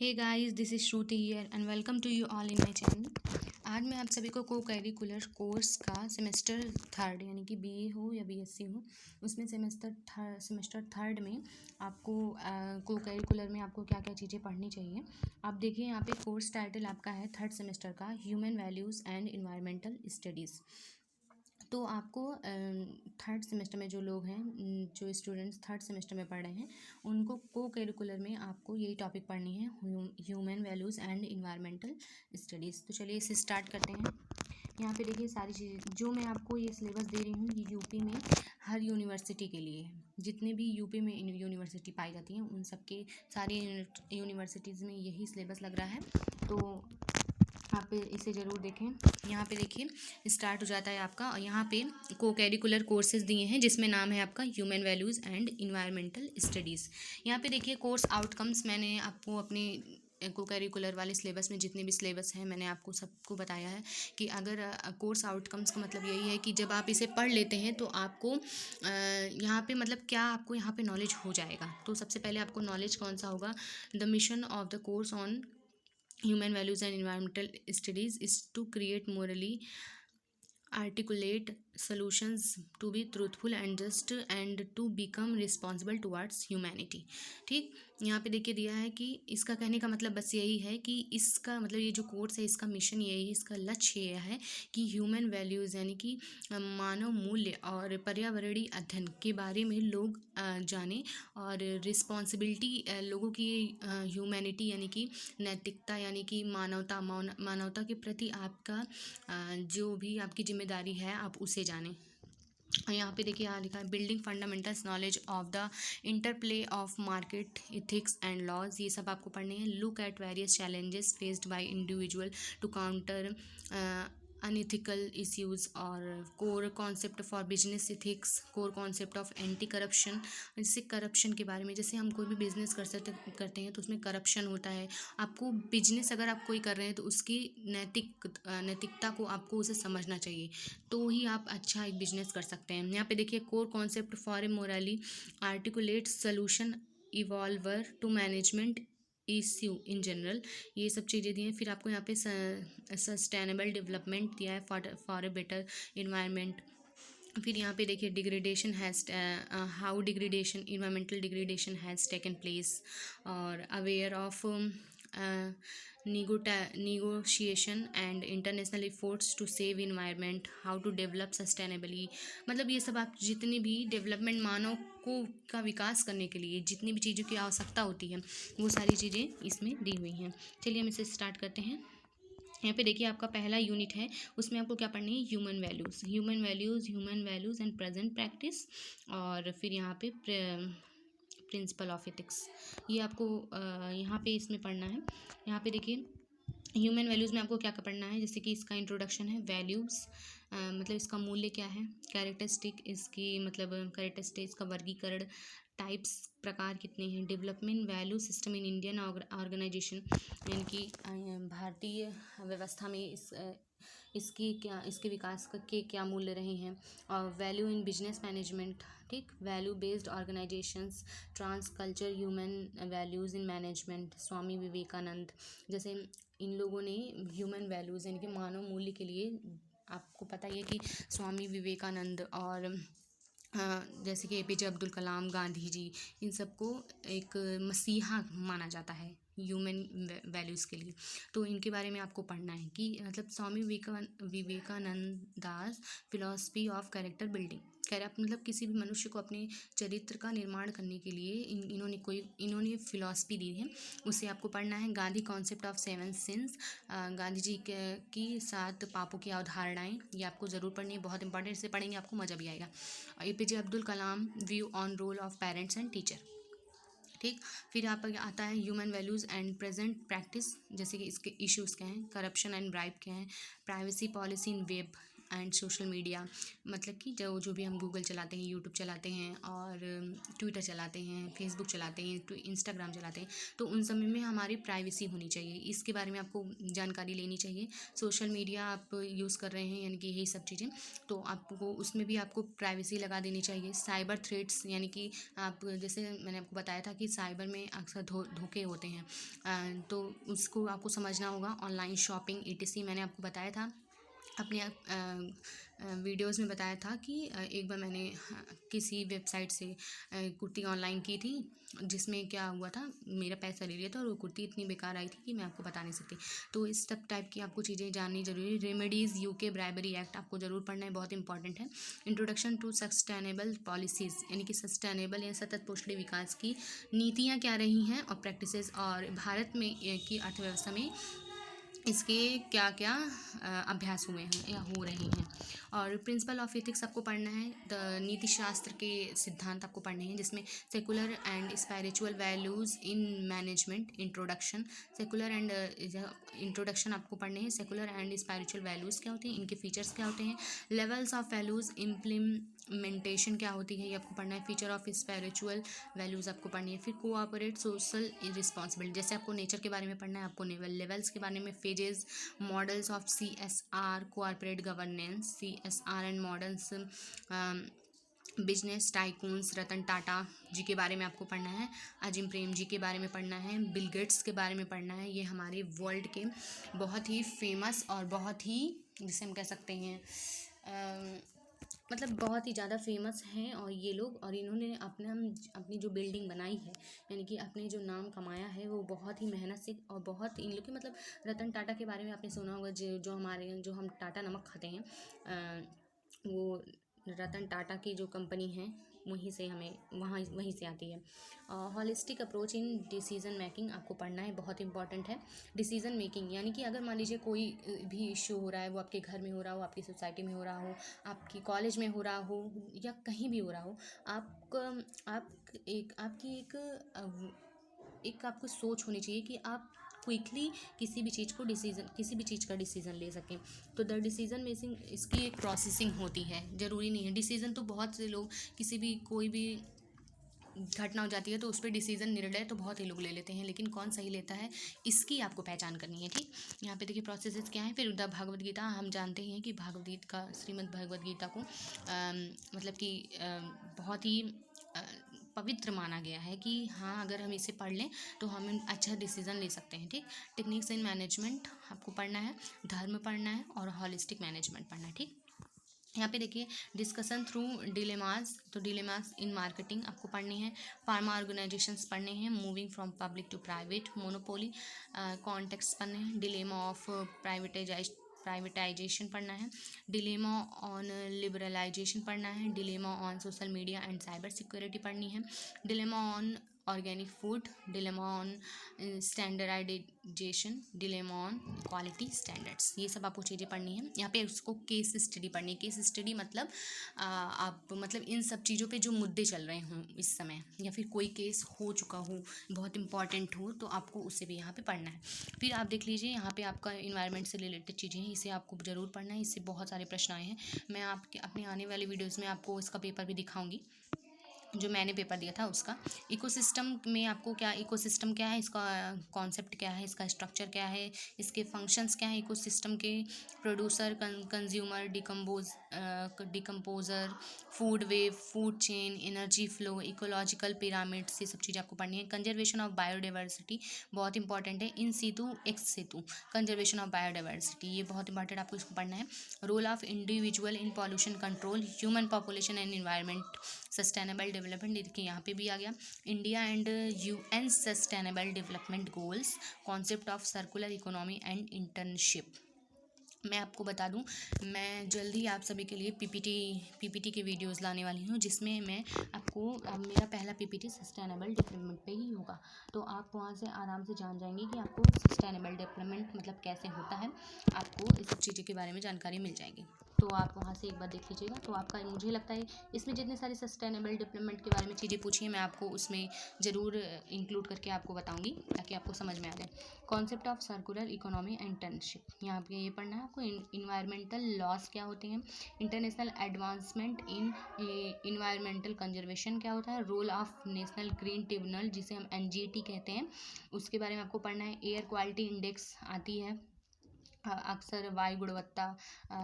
Hey guys, this is Shruti here and welcome to you all in my channel. आज मैं आप सभी को करिकुलर कोर्स का सेमेस्टर थर्ड यानी कि बीए हो या बीएससी हो, उसमें सेमेस्टर थर्ड में आपको करिकुलर में आपको क्या क्या चीज़ें पढ़नी चाहिए। आप देखिए यहाँ पे कोर्स टाइटल आपका है थर्ड सेमेस्टर का human values and environmental studies. तो आपको थर्ड सेमेस्टर में जो लोग हैं, जो स्टूडेंट्स थर्ड सेमेस्टर में पढ़ रहे हैं, उनको करिकुलर में आपको यही टॉपिक पढ़नी है, human values and environmental studies. तो चलिए इसे स्टार्ट करते हैं। यहाँ पे देखिए सारी चीज़ें जो मैं आपको ये सिलेबस दे रही हूँ, ये यूपी में हर यूनिवर्सिटी के लिए है। जितने भी यूपी में यूनिवर्सिटी पाई जाती हैं उन सबके सारी यूनिवर्सिटीज़ में यही सिलेबस लग रहा है। तो आप इसे ज़रूर देखें। यहाँ पे देखिए स्टार्ट हो जाता है आपका, और यहाँ पे करिकुलर कोर्सेज दिए हैं जिसमें नाम है आपका human values and environmental studies. यहाँ पे देखिए कोर्स आउटकम्स मैंने आपको अपने करिकुलर वाले सिलेबस में जितने भी सिलेबस हैं मैंने आपको सबको बताया है कि अगर कोर्स आउटकम्स का मतलब यही है कि जब आप इसे पढ़ लेते हैं तो आपको यहाँ पे मतलब क्या आपको यहाँ पे नॉलेज हो जाएगा। तो सबसे पहले आपको नॉलेज कौन सा होगा, the mission of the course on human values and environmental studies is to create morally articulate solutions, to be truthful and just and to become responsible towards humanity। ठीक, यहाँ पे देखिए दिया है कि इसका कहने का मतलब बस यही है कि इसका मतलब ये जो कोर्स है इसका मिशन यही है, इसका लक्ष्य यह है कि ह्यूमन वैल्यूज़ यानी कि मानव मूल्य और पर्यावरणीय अध्ययन के बारे में लोग जानें, और रिस्पॉन्सिबिलिटी लोगों की ह्यूमैनिटी यानी कि नैतिकता यानी कि मानवता के प्रति आपका जो भी आपकी जिम्मेदारी है आप उसे जानें। और यहाँ पे देखिए यहाँ लिखा है building fundamentals knowledge of the interplay of market ethics and laws. ये सब आपको पढ़ने हैं। Look at various challenges faced by individual to counter unethical issues, और core concept for business ethics, core concept of anti corruption. जैसे corruption के बारे में, जैसे हम कोई भी बिजनेस करते हैं तो उसमें करप्शन होता है। आपको बिजनेस अगर आप कोई कर रहे हैं तो उसकी नैतिकता को आपको उसे समझना चाहिए, तो ही आप अच्छा एक बिजनेस कर सकते हैं। यहाँ पे देखिए core concept for a morally articulate solution evolver to management issue in general. ये सब चीज़ें दी हैं। फिर आपको यहाँ पे सस्टेनेबल डेवलपमेंट दिया है फॉर ए बेटर इन्वायरमेंट। फिर यहाँ पे देखिए degradation has how degradation environmental degradation has taken place, और aware of negotiation and international efforts to save environment, how to develop sustainably। मतलब ये सब आप जितनी भी डेवलपमेंट मानव को का विकास करने के लिए जितनी भी चीज़ों की आवश्यकता होती है वो सारी चीज़ें इसमें दी हुई हैं। चलिए हम इसे स्टार्ट करते हैं। यहाँ पे देखिए आपका पहला यूनिट है, उसमें आपको क्या पढ़नी है, human values and present practice. और फिर यहाँ पे प्रिंसिपल ऑफ एथिक्स, ये आपको यहाँ पे इसमें पढ़ना है। यहाँ पे देखिए ह्यूमन वैल्यूज़ में आपको क्या क्या पढ़ना है, जैसे कि इसका इंट्रोडक्शन है, वैल्यूज़ मतलब इसका मूल्य क्या है, कैरेक्टरिस्टिक इसकी मतलब कैरेक्टरिस्टिक इसका वर्गीकरण, टाइप्स प्रकार कितने हैं, development value system in Indian organisation यानी कि भारतीय व्यवस्था में इसके विकास के क्या मूल्य रहे हैं, और वैल्यू इन बिजनेस मैनेजमेंट। ठीक, value based organisations, trans culture human values in management, Swami Vivekananda. जैसे इन लोगों ने ह्यूमन वैल्यूज़ यानी कि मानव मूल्य के लिए, आपको पता ही है कि स्वामी विवेकानंद और जैसे कि एपीजे अब्दुल कलाम, गांधी जी, इन सबको एक मसीहा माना जाता है ह्यूमन वैल्यूज़ के लिए। तो इनके बारे में आपको पढ़ना है कि मतलब स्वामी विवेकानंद दास फिलॉसफी ऑफ कैरेक्टर बिल्डिंग। मतलब किसी भी मनुष्य को अपने चरित्र का निर्माण करने के लिए इन्होंने फिलॉसफी दी है, उसे आपको पढ़ना है। Gandhi concept of seven sins, Gandhi ji की 7 पापों की अवधारणाएं, ये आपको ज़रूर पढ़नी है, बहुत इंपॉर्टेंट। इसे पढ़ेंगे आपको मज़ा भी आएगा। APJ Abdul Kalam view on roll of parents and teacher. ठीक, फिर यहाँ पर आता है human values and present practice, जैसे कि इसके इश्यूज़ क्या हैं, करप्शन एंड ब्राइब क्या हैं, privacy policy in web, and social media, मतलब कि जो भी हम गूगल चलाते हैं, यूट्यूब चलाते हैं और ट्विटर चलाते हैं, फेसबुक चलाते हैं, इंस्टाग्राम चलाते हैं, तो उन सब में हमारी प्राइवेसी होनी चाहिए। इसके बारे में आपको जानकारी लेनी चाहिए। सोशल मीडिया आप यूज़ कर रहे हैं यानी कि यही सब चीज़ें, तो आपको उसमें भी आपको प्राइवेसी लगा देनी चाहिए। साइबर थ्रेट्स यानी कि आप, जैसे मैंने आपको बताया था कि साइबर में अक्सर धोखे होते हैं, तो उसको आपको समझना होगा। ऑनलाइन शॉपिंग ETC मैंने आपको बताया था, अपने वीडियोस में बताया था कि एक बार मैंने किसी वेबसाइट से कुर्ती ऑनलाइन की थी, जिसमें क्या हुआ था, मेरा पैसा ले लिया था और वो कुर्ती इतनी बेकार आई थी कि मैं आपको बता नहीं सकती। तो इस सब टाइप की आपको चीज़ें जाननी जरूरी है। रेमेडीज़ UK ब्राइबरी एक्ट आपको ज़रूर पढ़ना है, बहुत इंपॉर्टेंट है। इंट्रोडक्शन टू सस्टेनेबल पॉलिसीज़ यानी कि सस्टेनेबल या सतत पोषण विकास की नीतियाँ क्या रही हैं और प्रैक्टिसेस, और भारत में की अर्थव्यवस्था में इसके क्या क्या अभ्यास हुए हैं या हो रहे हैं। और प्रिंसिपल ऑफ एथिक्स आपको पढ़ना है। द नीति शास्त्र के सिद्धांत आपको पढ़ने हैं, जिसमें secular and spiritual values in management introduction. Secular and introduction आपको पढ़ने हैं। सेकुलर एंड स्पिरिचुअल वैल्यूज़ क्या होते हैं, इनके फीचर्स क्या होते हैं, लेवल्स ऑफ वैल्यूज़ इम्प्लीमेंटेशन क्या होती है ये आपको पढ़ना है। फीचर ऑफ स्पिरिचुअल वैल्यूज़ आपको पढ़नी है। फिर कोऑपरेट सोशल रिस्पॉन्सिबिलिटी, जैसे आपको नेचर के बारे में पढ़ना है, आपको लेवल्स के बारे में, phases, models of CSR, corporate governance, CSR and models, business tycoons, Ratan Tata ji के बारे में आपको पढ़ना है। अजिम प्रेम जी के बारे में पढ़ना है। बिल गेट्स के बारे में पढ़ना है। ये हमारे वर्ल्ड के बहुत ही फेमस और बहुत ही, जिसे हम कह सकते हैं मतलब बहुत ही ज़्यादा फेमस हैं और ये लोग, और इन्होंने अपनी जो बिल्डिंग बनाई है यानी कि अपने जो नाम कमाया है वो बहुत ही मेहनत से, और बहुत इन लोग के, मतलब रतन टाटा के बारे में आपने सुना होगा, जो हम टाटा नमक खाते हैं, वो रतन टाटा की जो कंपनी है वहीं से हमें वहीं से आती है। Holistic approach in decision making आपको पढ़ना है, बहुत इंपॉर्टेंट है। डिसीजन मेकिंग यानी कि अगर मान लीजिए कोई भी इशू हो रहा है, वो आपके घर में हो रहा हो, आपकी सोसाइटी में हो रहा हो, आपकी कॉलेज में हो रहा हो या कहीं भी हो रहा हो, एक आपको सोच होनी चाहिए कि आप क्विकली किसी भी चीज़ का डिसीज़न ले सकें। तो द डिसीज़न मेकिंग, इसकी एक प्रोसेसिंग होती है, ज़रूरी नहीं है डिसीज़न। तो बहुत से लोग कोई भी घटना हो जाती है तो उस पर डिसीज़न, निर्णय तो बहुत ही लोग ले लेते हैं, लेकिन कौन सही लेता है इसकी आपको पहचान करनी है। ठीक, यहाँ पे देखिए प्रोसेसेस क्या है। फिर द भगवद गीता, हम जानते हैं कि श्रीमद् भगवद गीता को मतलब कि बहुत ही पवित्र माना गया है कि हाँ, अगर हम इसे पढ़ लें तो हम अच्छा डिसीज़न ले सकते हैं। ठीक, टेक्निक्स इन मैनेजमेंट आपको पढ़ना है, धर्म पढ़ना है और हॉलिस्टिक मैनेजमेंट पढ़ना है। ठीक, यहाँ पे देखिए डिस्कशन थ्रू डिलेमास, तो डिलेमास इन मार्केटिंग आपको पढ़नी है। फार्मा ऑर्गेनाइजेशंस पढ़ने हैं। Moving from public to private, monopoly context पढ़ने हैं। डिलेमा ऑफ प्राइवेटाइजेशन पढ़ना है। डिलेमा ऑन लिबरलाइजेशन पढ़ना है। Dilemma on social media and cyber security पढ़नी है। Dilemma on organic food, dilemma on standardisation, dilemma on quality standards, ये सब आपको चीज़ें पढ़नी है। यहाँ पे उसको केस स्टडी पढ़नी है। केस स्टडी मतलब आप मतलब इन सब चीज़ों पे जो मुद्दे चल रहे हों इस समय, या फिर कोई केस हो चुका हो बहुत इंपॉर्टेंट हो, तो आपको उससे भी यहाँ पे पढ़ना है। फिर आप देख लीजिए यहाँ पे आपका इन्वायरमेंट से रिलेटेड चीज़ें हैं, इसे आपको ज़रूर पढ़ना है। इससे बहुत सारे प्रश्न आए हैं। मैं आपके अपने आने वाले वीडियोज़ में आपको इसका पेपर भी दिखाऊँगी, जो मैंने पेपर दिया था उसका। इकोसिस्टम में आपको इकोसिस्टम क्या है, इसका कॉन्सेप्ट क्या है, इसका स्ट्रक्चर क्या है, इसके फंक्शंस क्या है इकोसिस्टम के, producer, consumer, decomposer, food web, food chain, energy flow, ecological pyramids, ये सब चीज़ें आपको पढ़नी है। कंजर्वेशन ऑफ बायोडाइवर्सिटी बहुत इंपॉर्टेंट है। In situ ex situ, conservation of biodiversity, ये बहुत इंपॉर्टेंट, आपको इसको पढ़ना है। Role of individual in pollution control, human population and environment, sustainable development, देखिए यहाँ पे भी आ गया। India and UN sustainable development goals, concept of circular economy and internship. मैं आपको बता दूं, मैं जल्दी आप सभी के लिए PPT के वीडियोस लाने वाली हूँ, जिसमें मैं आपको मेरा पहला PPT सस्टेनेबल डेवलपमेंट पे ही होगा। तो आप वहाँ से आराम से जान जाएंगे कि आपको सस्टेनेबल डेवलपमेंट मतलब कैसे होता है, आपको इस सब चीज़ों के बारे में जानकारी मिल जाएगी। तो आप वहाँ से एक बार देख लीजिएगा। तो आपका मुझे लगता है इसमें जितने सारे सस्टेनेबल डेवलपमेंट के बारे में चीज़ें पूछी हैं मैं आपको उसमें ज़रूर इंक्लूड करके आपको बताऊँगी ताकि आपको समझ में आ जाए। Concept of circular economy and internship, यहाँ पे ये पढ़ना है आपको। इन्वायरमेंटल लॉस क्या होते हैं, international advancement in environmental conservation क्या होता है, role of national green tribunal जिसे हम NGT कहते हैं उसके बारे में आपको पढ़ना है। एयर क्वालिटी इंडेक्स आती है, अक्सर वायु गुणवत्ता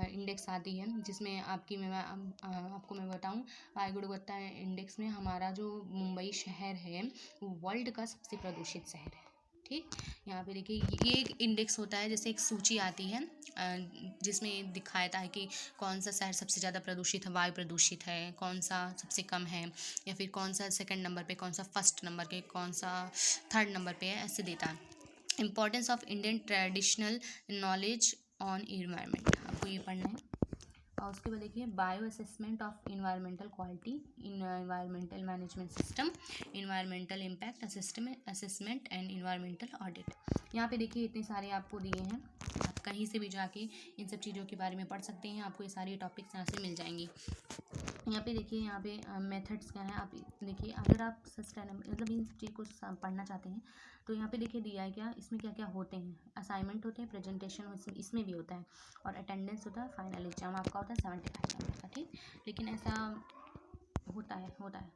इंडेक्स आती है जिसमें आपको मैं बताऊं, वायु गुणवत्ता इंडेक्स में हमारा जो मुंबई शहर है वो वर्ल्ड का सबसे प्रदूषित शहर है। ठीक, यहाँ पे देखिए ये एक इंडेक्स होता है, जैसे एक सूची आती है जिसमें दिखाता है कि कौन सा शहर सबसे ज़्यादा प्रदूषित है, वायु प्रदूषित है, कौन सा सबसे कम है, या फिर कौन सा सेकंड नंबर पे, कौन सा फर्स्ट नंबर पे, कौन सा थर्ड नंबर पे है, ऐसे देता है। Importance of Indian traditional knowledge on environment, आपको ये पढ़ना है। और उसके बाद देखिए bio assessment of environmental quality in environmental management system, environmental impact assessment and environmental audit. यहाँ पे देखिए इतने सारे आपको दिए हैं, आप कहीं से भी जाके इन सब चीज़ों के बारे में पढ़ सकते हैं, आपको ये सारे टॉपिक्स यहाँ से मिल जाएंगी। यहाँ पे देखिए यहाँ पे मेथड्स क्या है, आप देखिए अगर आप सस्टेनेबल मतलब इन सब चीज़ को पढ़ना चाहते हैं तो यहाँ पे देखिए दिया है क्या, इसमें क्या क्या होते हैं, असाइनमेंट होते हैं, प्रेजेंटेशन इसमें भी होता है, और अटेंडेंस होता है, फाइनल एग्जाम आपका होता है 75 नंबर का। ठीक, लेकिन ऐसा होता है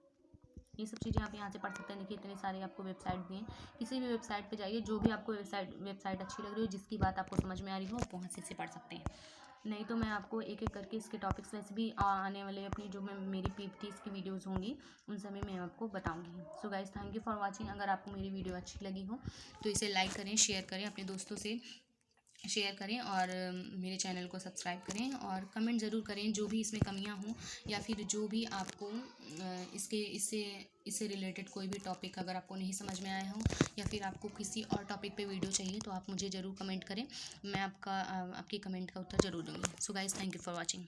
ये सब चीज़ें आप यहाँ से पढ़ सकते हैं। देखिए इतने सारे आपको वेबसाइट दिए हैं, किसी भी वेबसाइट पे जाइए, जो भी आपको वेबसाइट अच्छी लग रही हो, जिसकी बात आपको समझ में आ रही हो आप वहाँ से पढ़ सकते हैं। नहीं तो मैं आपको एक एक करके इसके टॉपिक्स वैसे भी आने वाले अपनी जो मैं मेरी PPTs की वीडियोस होंगी उन समय मैं आपको बताऊंगी। So guys thank you for watching. अगर आपको मेरी वीडियो अच्छी लगी हो तो इसे लाइक करें, शेयर करें, अपने दोस्तों से शेयर करें, और मेरे चैनल को सब्सक्राइब करें, और कमेंट ज़रूर करें जो भी इसमें कमियां हों, या फिर जो भी आपको इससे रिलेटेड कोई भी टॉपिक अगर आपको नहीं समझ में आया हो, या फिर आपको किसी और टॉपिक पे वीडियो चाहिए तो आप मुझे ज़रूर कमेंट करें, मैं आपकी कमेंट का उत्तर ज़रूर दूँगी। So guys thank you for watching.